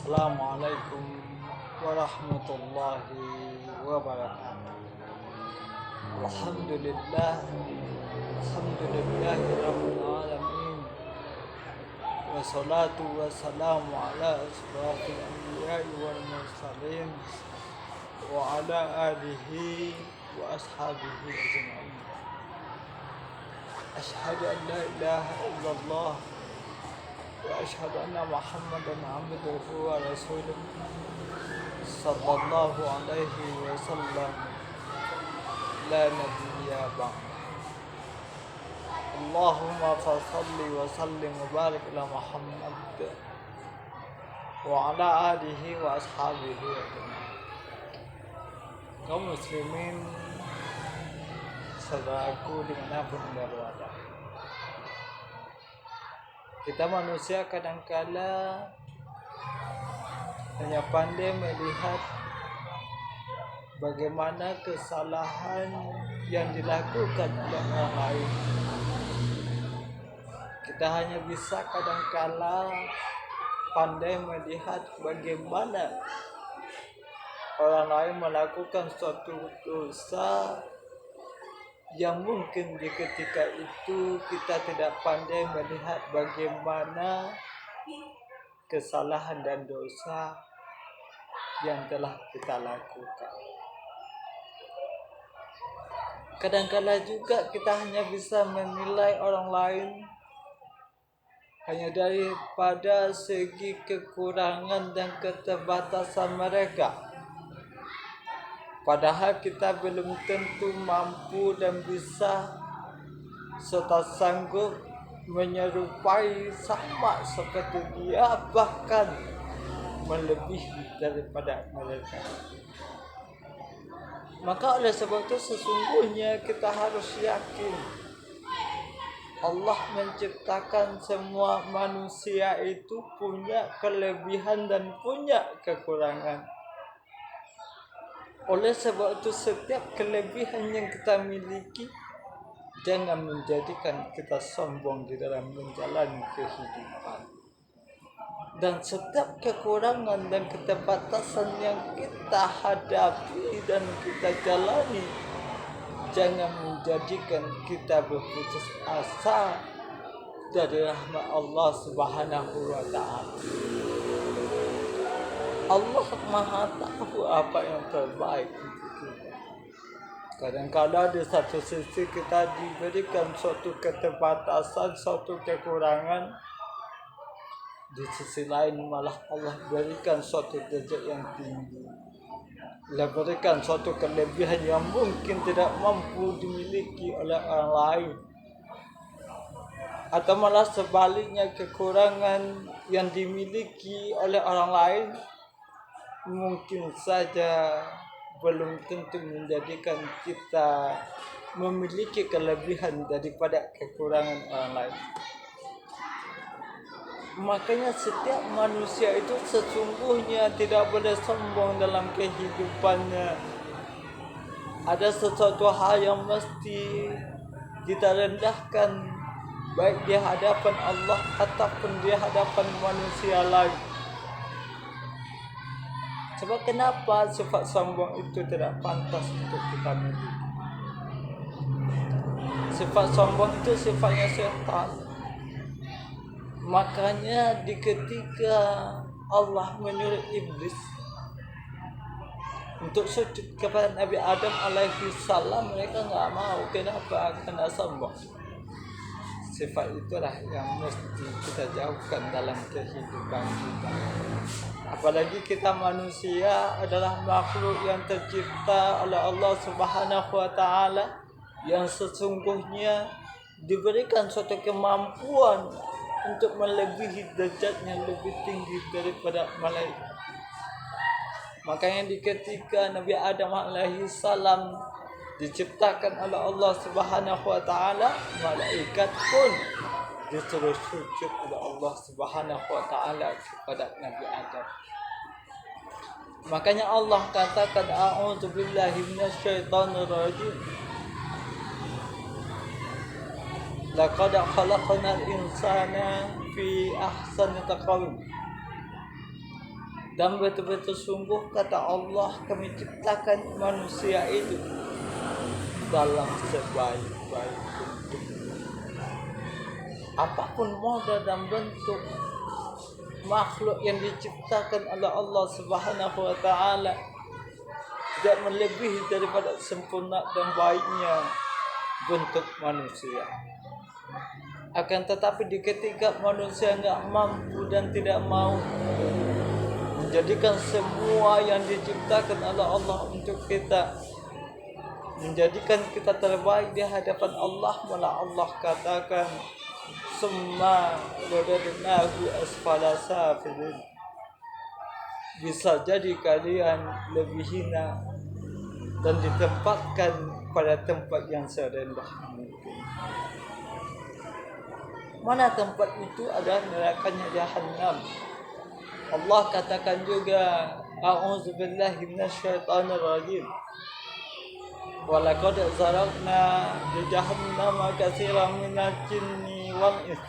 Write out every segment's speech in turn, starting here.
Assalamualaikum warahmatullahi wabarakatuh. Alhamdulillah, alhamdulillahirabbil alamin. Wassalatu wassalamu ala asyrafil anbiya'i wal mursalin wa ala alihi wa ashabihi ajma'in. Asyhadu an la ilaha illallah wa asyhadu anna Muhammadan abduhu wa rasuluh sallallahu alaihi wasallam la nabiyya ba'd. Allahumma salli wa sallim wa barik ala Muhammad wa ala alihi wa ashabihi ajma'in. Kaum muslimin, saudaraku dimanapun berada, kita manusia kadangkala hanya pandai melihat bagaimana kesalahan yang dilakukan oleh orang lain. Kita hanya bisa kadangkala pandai melihat bagaimana orang lain melakukan suatu dosa yang mungkin di ketika itu kita tidak pandai melihat bagaimana kesalahan dan dosa yang telah kita lakukan. Kadangkala juga kita hanya bisa menilai orang lain hanya daripada segi kekurangan dan keterbatasan mereka. Padahal kita belum tentu mampu dan bisa serta sanggup menyerupai sama seperti dia, bahkan melebihi daripada mereka. Maka oleh sebab itu sesungguhnya kita harus yakin Allah menciptakan semua manusia itu punya kelebihan dan punya kekurangan. Oleh sebab itu setiap kelebihan yang kita miliki jangan menjadikan kita sombong di dalam menjalani kehidupan. Dan setiap kekurangan dan keterbatasan yang kita hadapi dan kita jalani jangan menjadikan kita berputus asa dari rahmat Allah Subhanahu wa taala. Allah Maha tahu apa yang terbaik untuk kita. Kadang-kadang di satu sisi kita diberikan suatu keterbatasan, suatu kekurangan. Di sisi lain malah Allah berikan suatu derajat yang tinggi. Allah berikan suatu kelebihan yang mungkin tidak mampu dimiliki oleh orang lain. Atau malah sebaliknya, kekurangan yang dimiliki oleh orang lain mungkin saja belum tentu menjadikan kita memiliki kelebihan daripada kekurangan orang lain. Makanya setiap manusia itu sesungguhnya tidak boleh sombong dalam kehidupannya. Ada sesuatu hal yang mesti kita rendahkan, baik di hadapan Allah ataupun di hadapan manusia lain. Sebab kenapa sifat sombong itu tidak pantas untuk kita miliki? Sifat sombong itu sifatnya syaitan. Makanya di ketika Allah menyuruh iblis untuk sujud kepada Nabi Adam alaihi salam, mereka enggak mau. Kenapa? Karena sombong. Sifat itulah yang mesti kita jauhkan dalam kehidupan kita. Apalagi kita manusia adalah makhluk yang tercipta oleh Allah Subhanahu wa taala, yang sesungguhnya diberikan suatu kemampuan untuk melebihi derajatnya lebih tinggi daripada malaikat. Makanya di ketika Nabi Adam alaihi salam diciptakan oleh Allah Subhanahu wa taala, malaikat pun disuruh sujud oleh Allah Subhanahu wa taala kepada Nabi Adam. Makanya Allah katakan, a'udzubillahi minasyaitonir rajim. Laqad khalaqnal insana fi ahsani taqwim. Dan betul-betul sungguh kata Allah, kami ciptakan manusia itu dalam sebaik-baik bentuk. Apapun moda dan bentuk makhluk yang diciptakan oleh Allah Subhanahu wa taala tidak melebihi daripada sempurna dan baiknya bentuk manusia. Akan tetapi di ketika manusia enggak mampu dan tidak mau menjadikan semua yang diciptakan oleh Allah untuk kita, menjadikan kita terbaik di hadapan Allah, malah Allah katakan summa radadnahu asfala safilin. Bisa jadi kalian lebih hina dan ditempatkan pada tempat yang serendah mungkin. Mana tempat itu adalah nerakanya Jahannam. Allah katakan juga, a'udzubillahi minasyaitonir rajim. Walaqad zaraqna li jahannama katsiran minal jinni wal ins.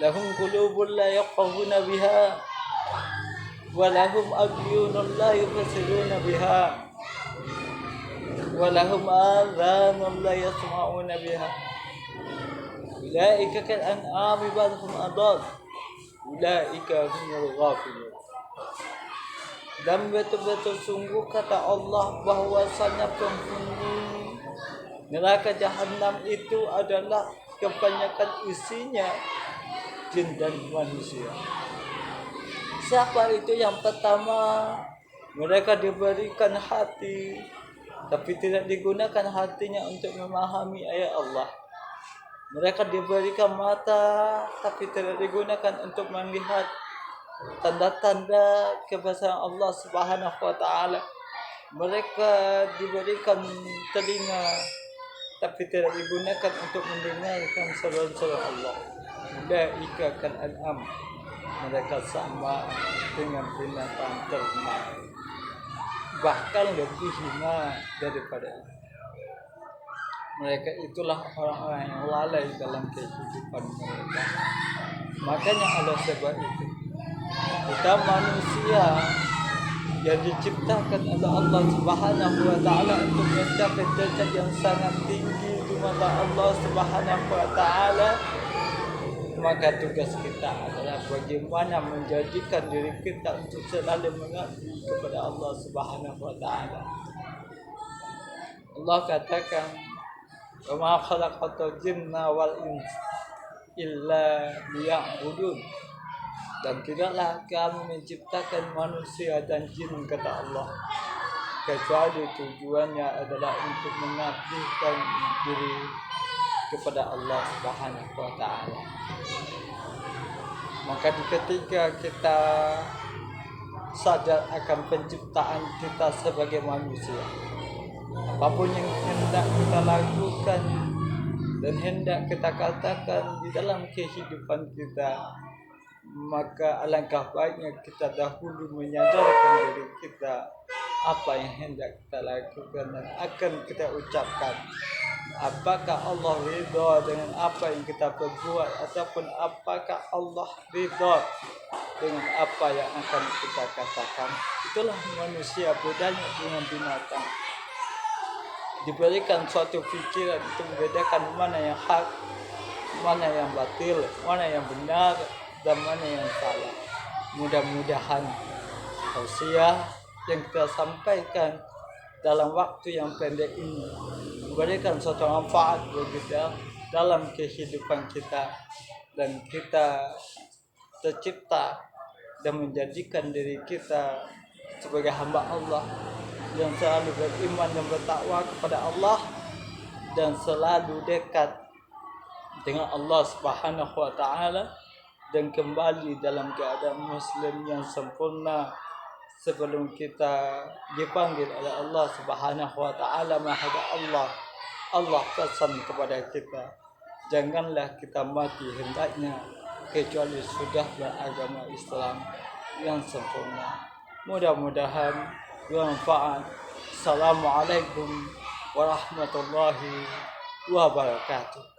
Lahum qulubun la yafqahuna biha wa lahum a'yunun la yubsiruna biha wa lahum adhanun la yasma'una biha. Ulaika kal an'ami bal hum adall. Ulaika humul ghafilun. Dan betul-betul sungguh kata Allah bahwasanya penghuni neraka Jahannam itu adalah kebanyakan isinya jin dan manusia. Siapa itu? Yang pertama, mereka diberikan hati tapi tidak digunakan hatinya untuk memahami ayat Allah. Mereka diberikan mata tapi tidak digunakan untuk melihat tanda-tanda kebesaran Allah Subhanahu wa taala. Mereka diberikan telinga tapi tidak digunakan untuk mendengarkan seruan-seruan Allah. Ulaika kal an'am. Mereka sama dengan binatang ternak, bahkan lebih hina daripada itu. Mereka itulah orang-orang yang lalai dalam kehidupan mereka. Makanya oleh sebab itu, kita manusia yang diciptakan oleh Allah Subhanahu wa taala untuk mencapai derajat yang sangat tinggi di mata Allah Subhanahu wa taala, maka tugas kita adalah bagaimana menjadikan diri kita untuk selalu mengabdi kepada Allah Subhanahu wa taala. Allah katakan, "Wa ma khalaqatul jinna wal insa illa liya'budun." Dan tidaklah kami menciptakan manusia dan jin, kata Allah, kecuali tujuannya adalah untuk mengabdikan diri kepada Allah Subhanahu wa taala. Maka ketika kita sadar akan penciptaan kita sebagai manusia, apapun yang hendak kita lakukan dan hendak kita katakan di dalam kehidupan kita, maka alangkah baiknya kita dahulu menyadarkan diri kita apa yang hendak kita lakukan dan akan kita ucapkan. Apakah Allah ridha dengan apa yang kita perbuat, ataupun apakah Allah ridha dengan apa yang akan kita katakan. Itulah manusia, bedanya dengan binatang. Diberikan suatu pikiran untuk membedakan mana yang hak, mana yang batil, mana yang benar, dan mana yang salah. Mudah-mudahan tausiah yang kita sampaikan dalam waktu yang pendek ini memberikan suatu manfaat bagi kita dalam kehidupan kita, dan kita tercipta dan menjadikan diri kita sebagai hamba Allah yang selalu beriman dan bertakwa kepada Allah dan selalu dekat dengan Allah Subhanahu wa taala, dan kembali dalam keadaan muslim yang sempurna sebelum kita dipanggil oleh Allah Subhanahu wa taala. Mahada Allah pesan kepada kita, janganlah kita mati hendaknya kecuali sudah beragama Islam yang sempurna. Mudah-mudahan bermanfaat. Assalamualaikum warahmatullahi wabarakatuh.